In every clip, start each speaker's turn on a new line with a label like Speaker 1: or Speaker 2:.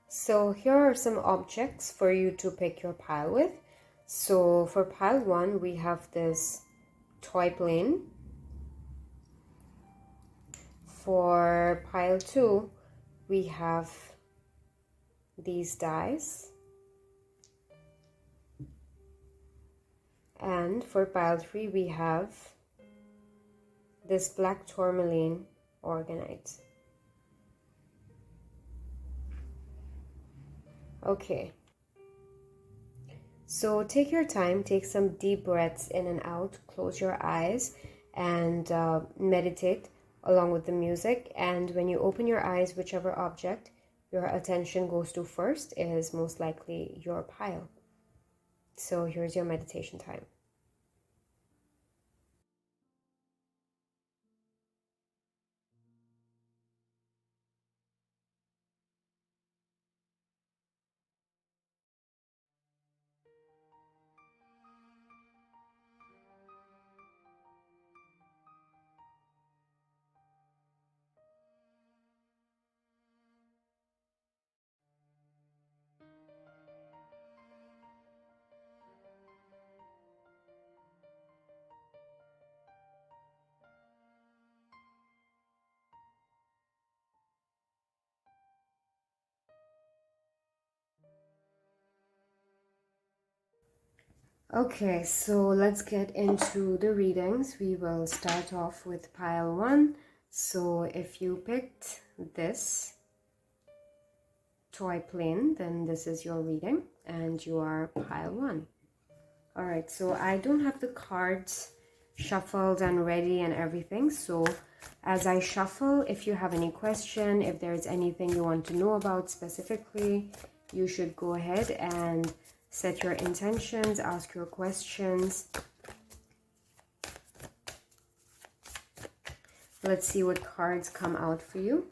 Speaker 1: So here are some objects for you to pick your pile with. So for pile 1, we have this toy plane. For pile 2, we have these dice. And for pile 3, we have this black tourmaline orgonite. Okay, so take your time, take some deep breaths in and out, close your eyes and meditate along with the music. And when you open your eyes, whichever object your attention goes to first is most likely your pile. So here's your meditation time. Okay, so let's get into the readings. We will start off with pile 1. So if you picked this toy plane, then this is your reading and you are pile 1. All right, so I don't have the cards shuffled and ready and everything. So as I shuffle, if you have any question, if there's anything you want to know about specifically, you should go ahead and set your intentions, ask your questions. Let's see what cards come out for you.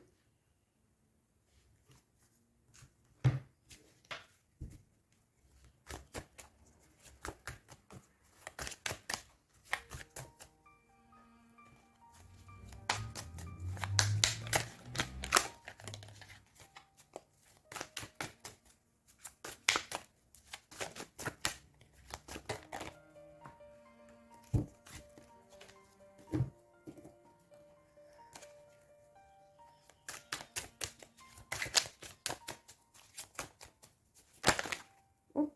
Speaker 1: Oh,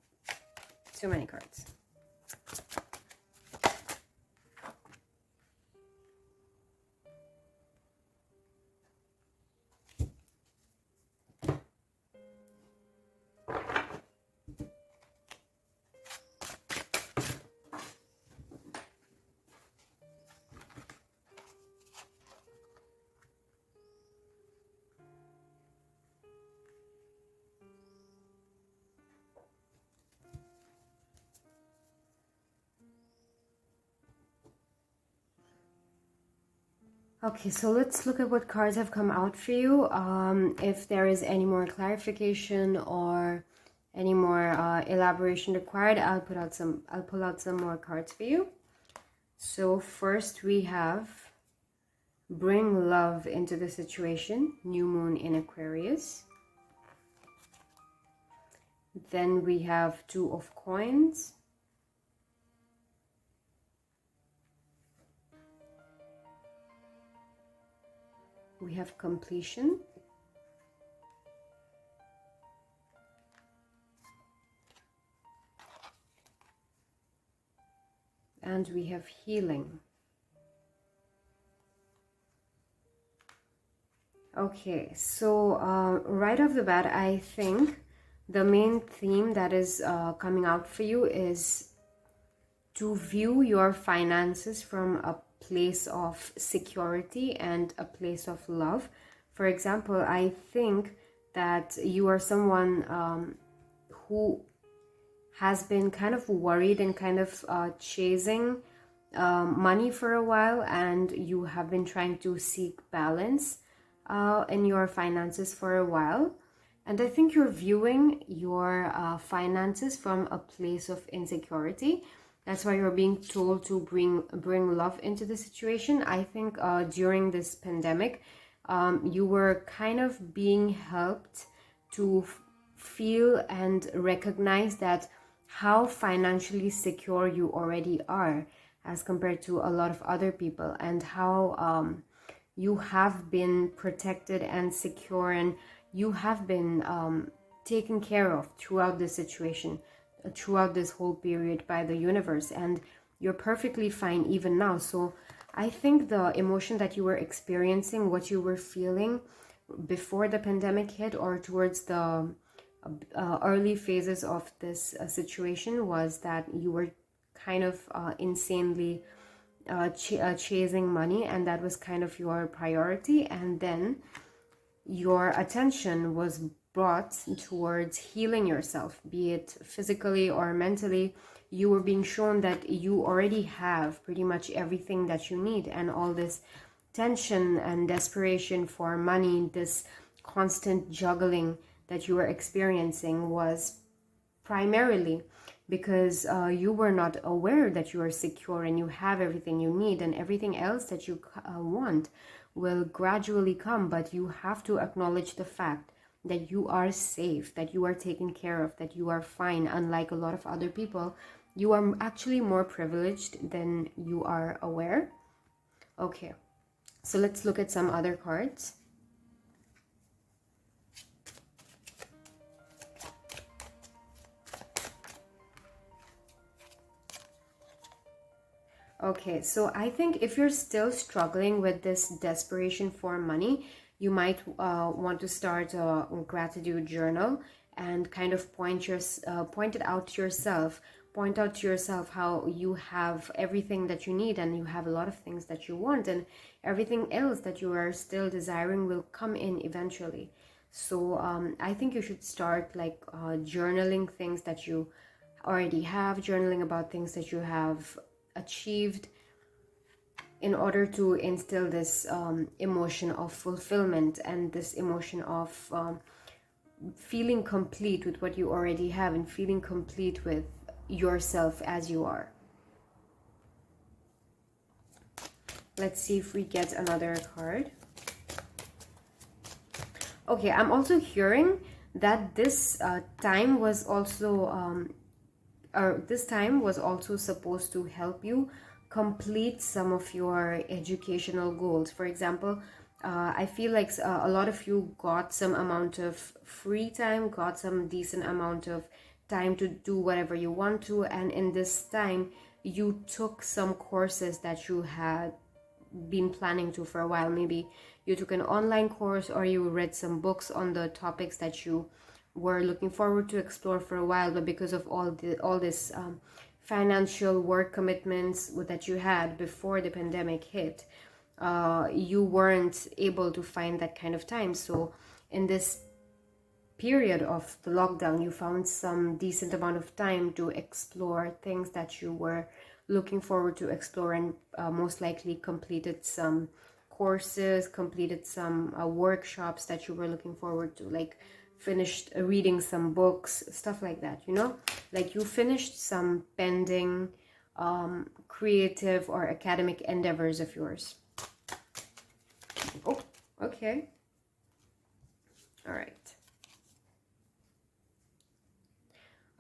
Speaker 1: too many cards. Okay, so let's look at what cards have come out for you. If there is any more clarification or any more elaboration required, I'll pull out some more cards for you. So first we have bring love into the situation, new moon in Aquarius. Then we have 2 of coins. We have completion. And we have healing. Okay, so right off the bat, I think the main theme that is coming out for you is to view your finances from a place of security and a place of love. For example, I think that you are someone who has been kind of worried and kind of chasing money for a while, and you have been trying to seek balance in your finances for a while. And I think you're viewing your finances from a place of insecurity. That's why you're being told to bring love into the situation. I think during this pandemic, you were kind of being helped to feel and recognize that how financially secure you already are as compared to a lot of other people, and how you have been protected and secure, and you have been taken care of throughout this situation, throughout this whole period by the universe, and you're perfectly fine even now. So I think the emotion that you were experiencing, what you were feeling before the pandemic hit or towards the early phases of this situation, was that you were kind of insanely chasing money, and that was kind of your priority. And then your attention was brought towards healing yourself, be it physically or mentally. You were being shown that you already have pretty much everything that you need, and all this tension and desperation for money, this constant juggling that you were experiencing, was primarily because you were not aware that you are secure and you have everything you need, and everything else that you want will gradually come. But you have to acknowledge the fact that you are safe, that you are taken care of, that you are fine. Unlike a lot of other people, you are actually more privileged than you are aware. Okay, so let's look at some other cards. Okay, so I think if you're still struggling with this desperation for money, you might want to start a gratitude journal and kind of point it out to yourself. Point out to yourself how you have everything that you need, and you have a lot of things that you want, and everything else that you are still desiring will come in eventually. So I think you should start like journaling things that you already have, journaling about things that you have achieved, in order to instill this emotion of fulfillment and this emotion of feeling complete with what you already have, and feeling complete with yourself as you are. Let's see if we get another card. Okay, I'm also hearing that this time was also this time was also supposed to help you complete some of your educational goals. For example, I feel like a lot of you got some amount of free time, got some decent amount of time to do whatever you want to, and in this time you took some courses that you had been planning to for a while. Maybe you took an online course, or you read some books on the topics that you were looking forward to explore for a while, but because of all this financial work commitments that you had before the pandemic hit, you weren't able to find that kind of time. So in this period of the lockdown, you found some decent amount of time to explore things that you were looking forward to explore, and most likely completed some courses, completed some workshops that you were looking forward to, like finished reading some books, stuff like that, you know, like you finished some pending creative or academic endeavors of yours. Oh, okay.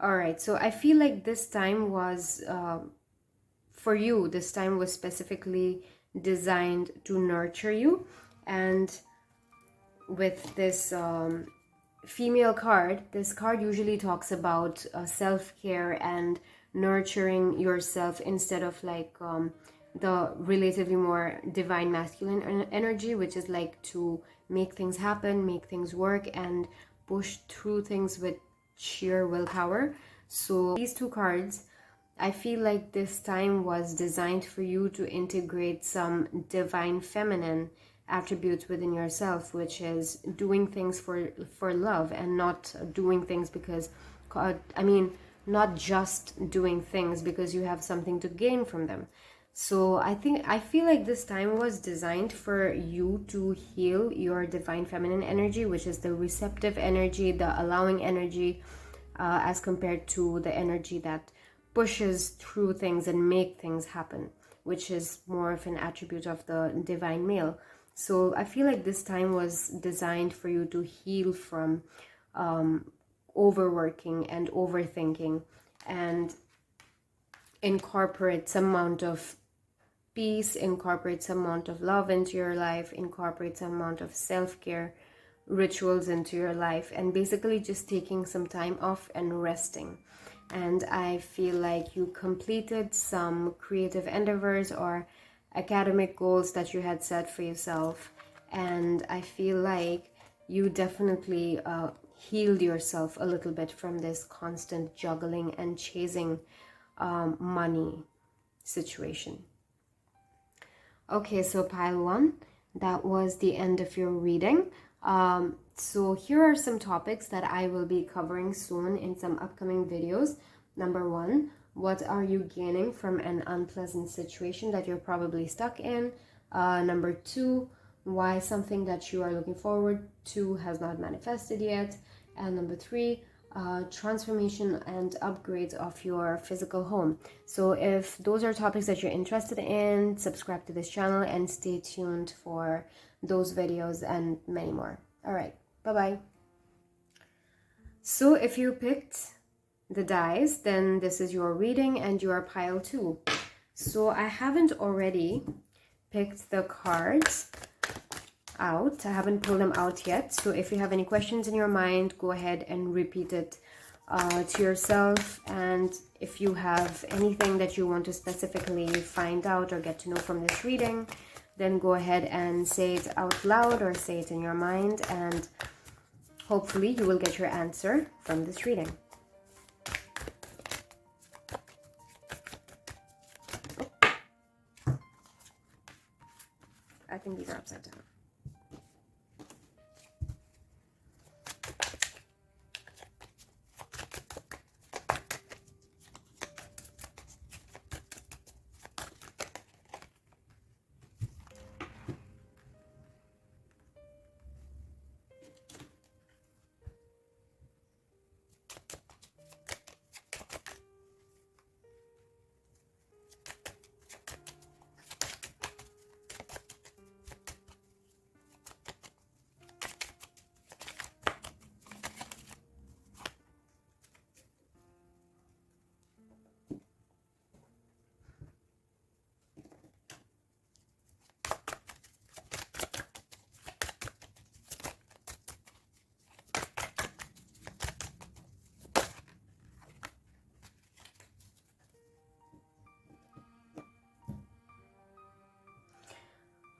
Speaker 1: All right, so I feel like this time was for you, this time was specifically designed to nurture you. And with this female card, this card usually talks about self-care and nurturing yourself, instead of like the relatively more divine masculine energy, which is like to make things happen, make things work, and push through things with sheer willpower. So these two cards, I feel like this time was designed for you to integrate some divine feminine attributes within yourself, which is doing things for love, and not doing things because not just doing things because you have something to gain from them. So I feel like this time was designed for you to heal your divine feminine energy, which is the receptive energy, the allowing energy, as compared to the energy that pushes through things and make things happen, which is more of an attribute of the divine male. So I feel like this time was designed for you to heal from overworking and overthinking, and incorporate some amount of peace, incorporate some amount of love into your life, incorporate some amount of self-care rituals into your life, and basically just taking some time off and resting. And I feel like you completed some creative endeavors or academic goals that you had set for yourself, and I feel like you definitely healed yourself a little bit from this constant juggling and chasing money situation. Okay, so pile one, that was the end of your reading. So here are some topics that I will be covering soon in some upcoming videos. Number one, what are you gaining from an unpleasant situation that you're probably stuck in? Number two, why something that you are looking forward to has not manifested yet? And number three, transformation and upgrades of your physical home. So if those are topics that you're interested in, subscribe to this channel and stay tuned for those videos and many more. All right, bye-bye. So if you picked the dice, then this is your reading and your pile two. So I haven't already picked the cards out. I haven't pulled them out yet. So if you have any questions in your mind, go ahead and repeat it to yourself. And if you have anything that you want to specifically find out or get to know from this reading, then go ahead and say it out loud or say it in your mind, and hopefully you will get your answer from this reading. I think these are upside down.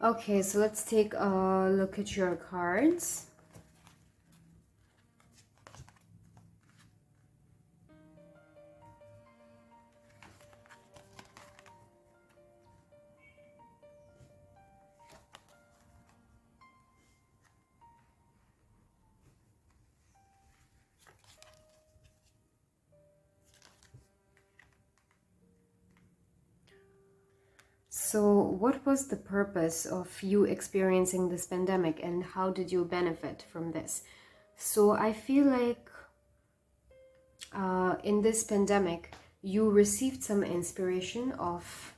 Speaker 1: Okay, so let's take a look at your cards. So what was the purpose of you experiencing this pandemic, and how did you benefit from this? So I feel like in this pandemic, you received some inspiration of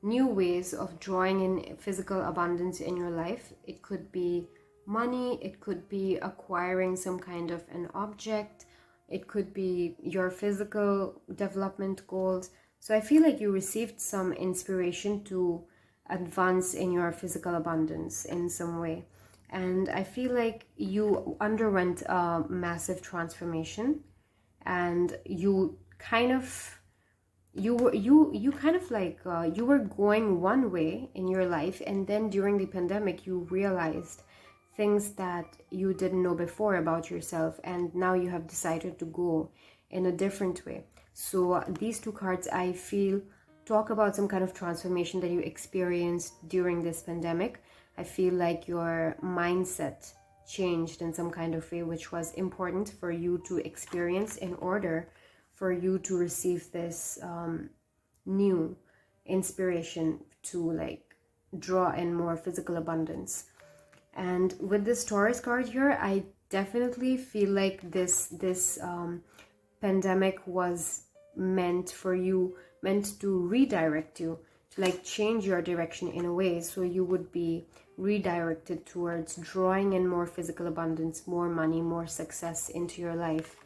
Speaker 1: new ways of drawing in physical abundance in your life. It could be money, it could be acquiring some kind of an object, it could be your physical development goals. So I feel like you received some inspiration to advance in your physical abundance in some way. And I feel like you underwent a massive transformation, and you kind of you kind of like you were going one way in your life, and then during the pandemic you realized things that you didn't know before about yourself, and now you have decided to go in a different way. So these two cards, I feel, talk about some kind of transformation that you experienced during this pandemic. I feel like your mindset changed in some kind of way, which was important for you to experience in order for you to receive this new inspiration to like draw in more physical abundance. And with this Taurus card here, I definitely feel like this pandemic was meant for you, meant to redirect you, to like change your direction in a way, so you would be redirected towards drawing in more physical abundance, more money, more success into your life.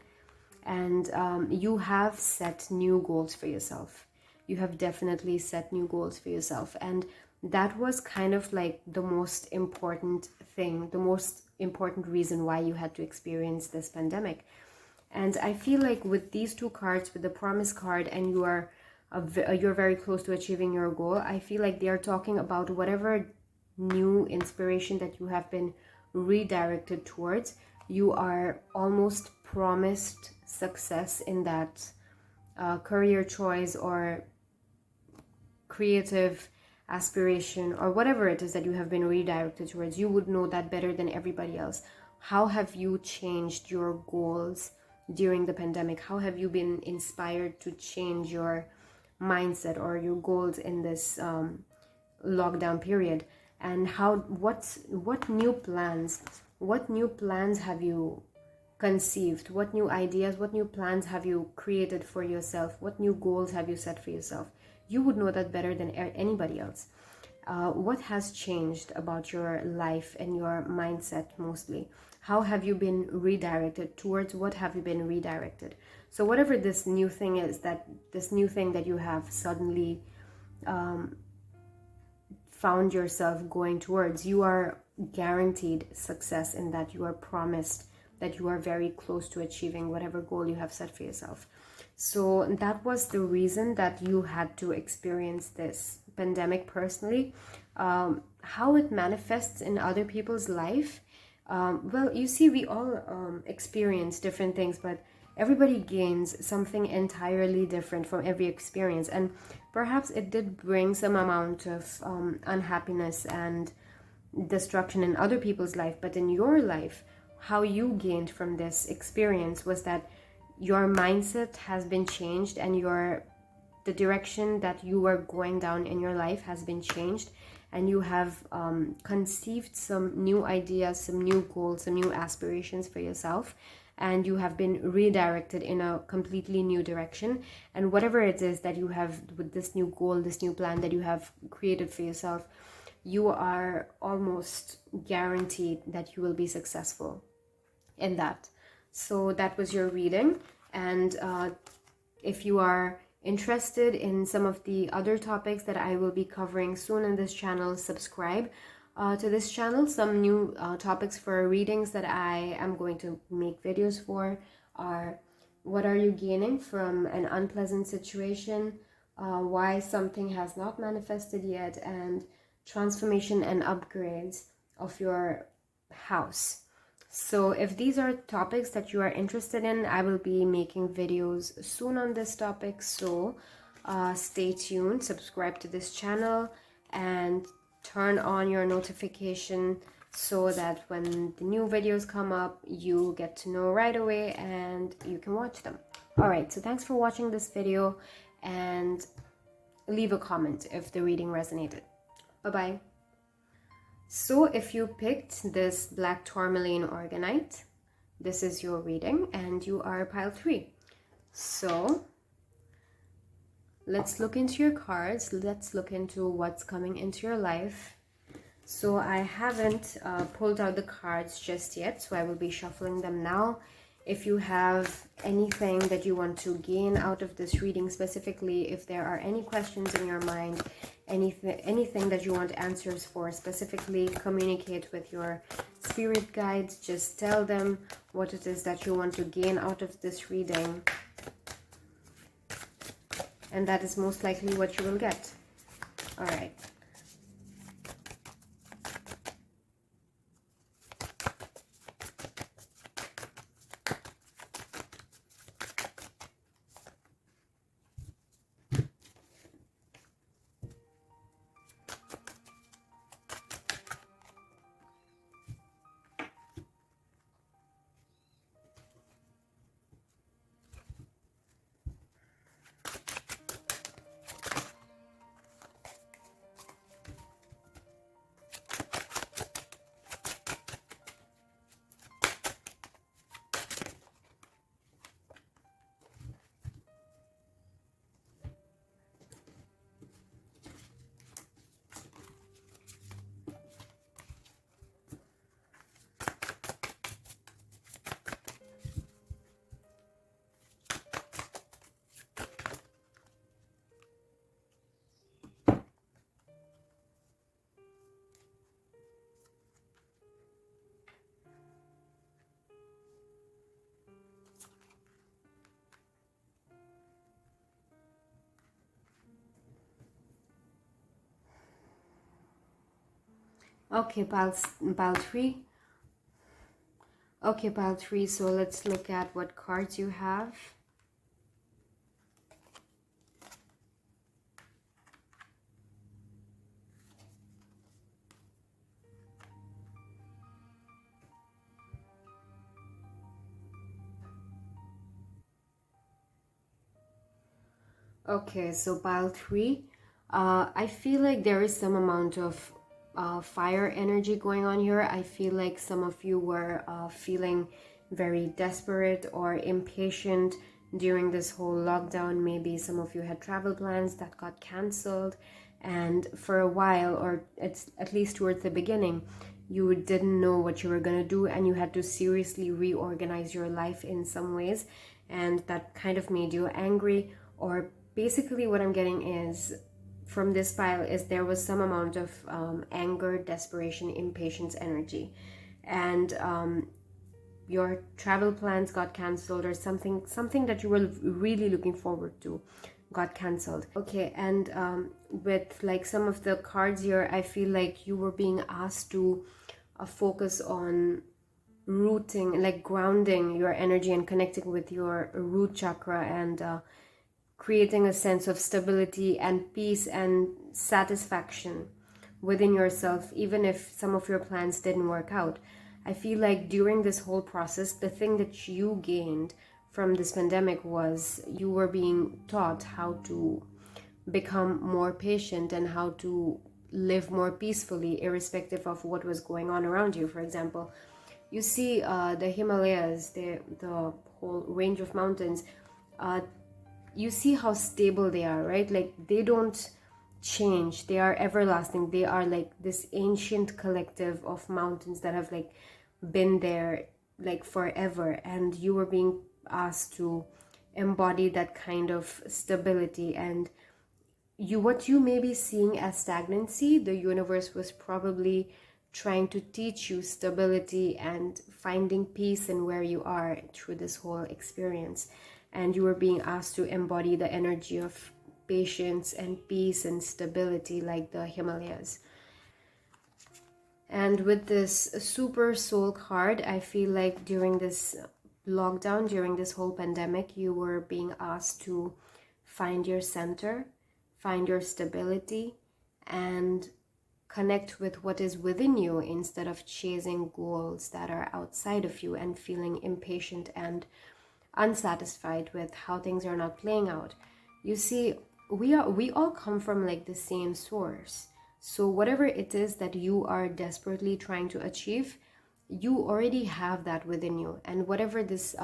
Speaker 1: And you have set new goals for yourself. You have definitely set new goals for yourself, and that was kind of like the most important thing, the most important reason why you had to experience this pandemic. And I feel like with these two cards, with the promise card and you're very close to achieving your goal, I feel like they are talking about whatever new inspiration that you have been redirected towards. You are almost promised success in that career choice or creative aspiration or whatever it is that you have been redirected towards. You would know that better than everybody else. How have you changed your goals during the pandemic? How have you been inspired to change your mindset or your goals in this lockdown period? And what new plans have you conceived? What new ideas, what new plans have you created for yourself? What new goals have you set for yourself? You would know that better than anybody else. What has changed about your life and your mindset mostly? How have you been redirected? Towards what have you been redirected? So whatever this new thing is, this new thing that you have suddenly found yourself going towards, you are guaranteed success in that. You are promised that you are very close to achieving whatever goal you have set for yourself. So that was the reason that you had to experience this pandemic personally. How it manifests in other people's life, well, you see, we all experience different things, but everybody gains something entirely different from every experience. And perhaps it did bring some amount of unhappiness and destruction in other people's life, but in your life, how you gained from this experience was that your mindset has been changed, and the direction that you are going down in your life has been changed, and you have conceived some new ideas, some new goals, some new aspirations for yourself, and you have been redirected in a completely new direction. And whatever it is that you have with this new goal, this new plan that you have created for yourself, you are almost guaranteed that you will be successful in that. So that was your reading. And if you are interested in some of the other topics that I will be covering soon in this channel, subscribe to this channel. Some new topics for readings that I am going to make videos for are: what are you gaining from an unpleasant situation, why something has not manifested yet, and transformation and upgrades of your house. So if these are topics that you are interested in, I will be making videos soon on this topic. So stay tuned, subscribe to this channel, and turn on your notification so that when the new videos come up, you get to know right away and you can watch them. Alright, so thanks for watching this video, and leave a comment if the reading resonated. Bye-bye. So if you picked this black tourmaline organite, this is your reading and you are pile 3. So let's look into your cards. Let's look into what's coming into your life. So I haven't pulled out the cards just yet, so I will be shuffling them now. If you have anything that you want to gain out of this reading, specifically if there are any questions in your mind, anything that you want answers for, specifically communicate with your spirit guides. Just tell them what it is that you want to gain out of this reading, and that is most likely what you will get. All right. Okay, pile 3. Okay, pile 3, so let's look at what cards you have. Okay, so pile 3. I feel like there is some amount of fire energy going on here. I feel like some of you were feeling very desperate or impatient during this whole lockdown. Maybe some of you had travel plans that got cancelled, and for a while, or it's at least towards the beginning, you didn't know what you were going to do, and you had to seriously reorganize your life in some ways, and that kind of made you angry. Or basically what I'm getting is from this pile is there was some amount of anger, desperation, impatience energy, and your travel plans got cancelled, or something that you were really looking forward to got cancelled. Okay, and with like some of the cards here, I feel like you were being asked to focus on rooting, like grounding your energy and connecting with your root chakra, and creating a sense of stability and peace and satisfaction within yourself, even if some of your plans didn't work out. I feel like during this whole process, the thing that you gained from this pandemic was you were being taught how to become more patient and how to live more peacefully, irrespective of what was going on around you. For example, you see the Himalayas, the whole range of mountains. You see how stable they are, right? Like they don't change, they are everlasting. They are like this ancient collective of mountains that have like been there like forever, and you were being asked to embody that kind of stability. And what you may be seeing as stagnancy, the universe was probably trying to teach you stability and finding peace in where you are through this whole experience. And you were being asked to embody the energy of patience and peace and stability like the Himalayas. And with this super soul card, I feel like during this lockdown, during this whole pandemic, you were being asked to find your center, find your stability, and connect with what is within you instead of chasing goals that are outside of you and feeling impatient and unsatisfied with how things are not playing out. You see, we all come from like the same source. So whatever it is that you are desperately trying to achieve, you already have that within you. And whatever this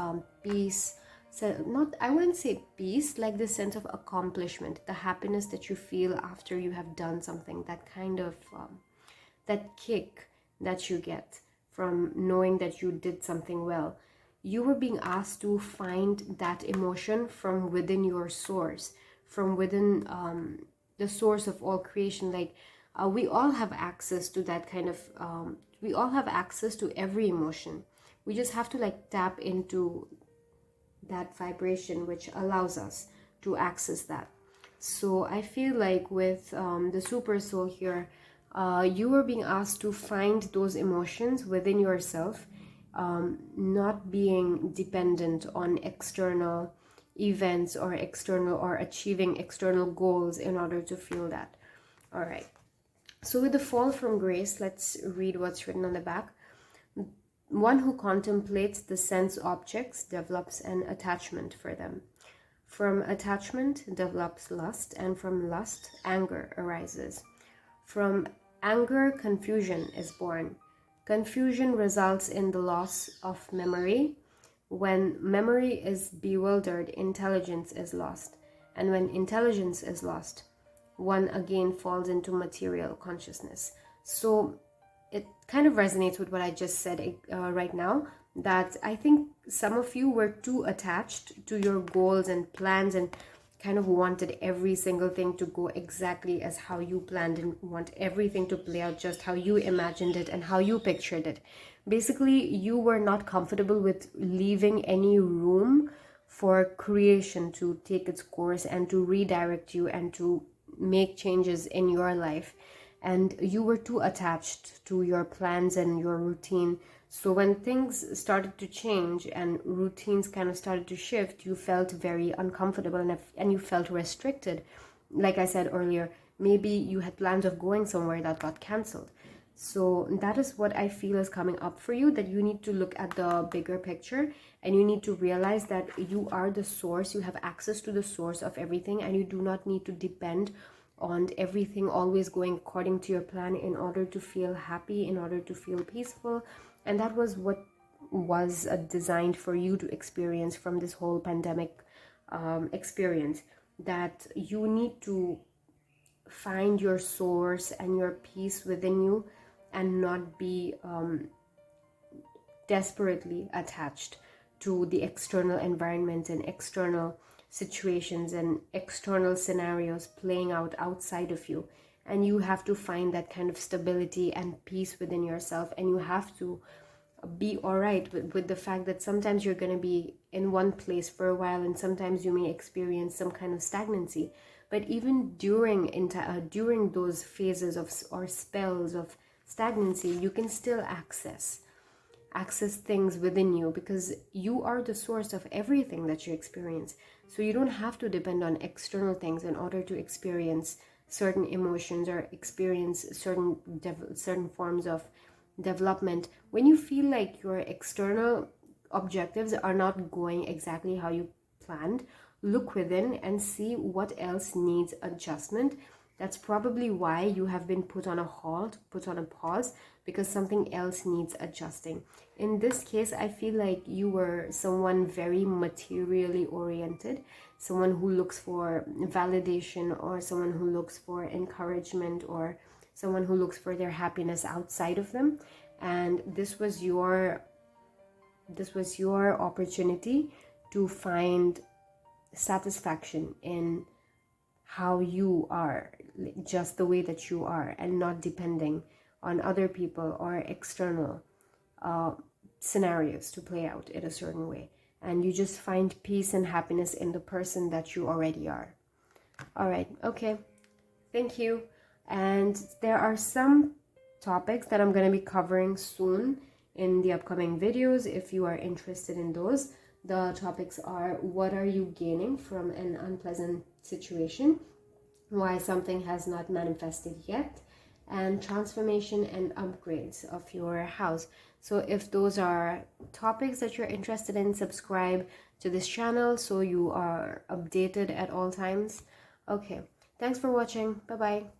Speaker 1: peace, so not, I wouldn't say peace, like this sense of accomplishment, the happiness that you feel after you have done something, that kind of that kick that you get from knowing that you did something well. You were being asked to find that emotion from within your source, from within the source of all creation. Like we all have access to that kind of we all have access to every emotion. We just have to like tap into that vibration which allows us to access that. So I feel like with the super soul here, you were being asked to find those emotions within yourself, not being dependent on external events or external or achieving external goals in order to feel that. All right. So with the fall from grace, let's read what's written on the back. One who contemplates the sense objects develops an attachment for them. From attachment develops lust, and from lust, anger arises. From anger, confusion is born. Confusion results in the loss of memory. When memory is bewildered, intelligence is lost. And when intelligence is lost, one again falls into material consciousness. So it kind of resonates with what I just said right now, that I think some of you were too attached to your goals and plans and kind of wanted every single thing to go exactly as how you planned and want everything to play out just how you imagined it and how you pictured it. Basically, you were not comfortable with leaving any room for creation to take its course and to redirect you and to make changes in your life. and you were too attached to your plans and your routine. So when things started to change and routines kind of started to shift, you felt very uncomfortable, and you felt restricted. Like I said earlier, maybe you had plans of going somewhere that got canceled. So that is what I feel is coming up for you, that you need to look at the bigger picture, and you need to realize that you are the source. You have access to the source of everything, and you do not need to depend on everything always going according to your plan in order to feel happy, in order to feel peaceful. And that was what was designed for you to experience from this whole pandemic experience, that you need to find your source and your peace within you, and not be desperately attached to the external environment and external situations and external scenarios playing out outside of you. And you have to find that kind of stability and peace within yourself, and you have to be all right with the fact that sometimes you're going to be in one place for a while, and sometimes you may experience some kind of stagnancy. But even during those phases of or spells of stagnancy, you can still access things within you, because you are the source of everything that you experience. So you don't have to depend on external things in order to experience certain emotions or experience certain forms of development. When you feel like your external objectives are not going exactly how you planned, look within and see what else needs adjustment. That's probably why you have been put on a halt, put on a pause, because something else needs adjusting. In this case, I feel like you were someone very materially oriented, someone who looks for validation, or someone who looks for encouragement, or someone who looks for their happiness outside of them. And this was your opportunity to find satisfaction in how you are, just the way that you are, and not depending on other people or external scenarios to play out in a certain way. And you just find peace and happiness in the person that you already are. All right, okay, thank you. And there are some topics that I'm going to be covering soon in the upcoming videos. If you are interested in those, the topics are: what are you gaining from an unpleasant situation, why something has not manifested yet, and transformation and upgrades of your house. So if those are topics that you're interested in, subscribe to this channel so you are updated at all times. Okay, thanks for watching. Bye bye.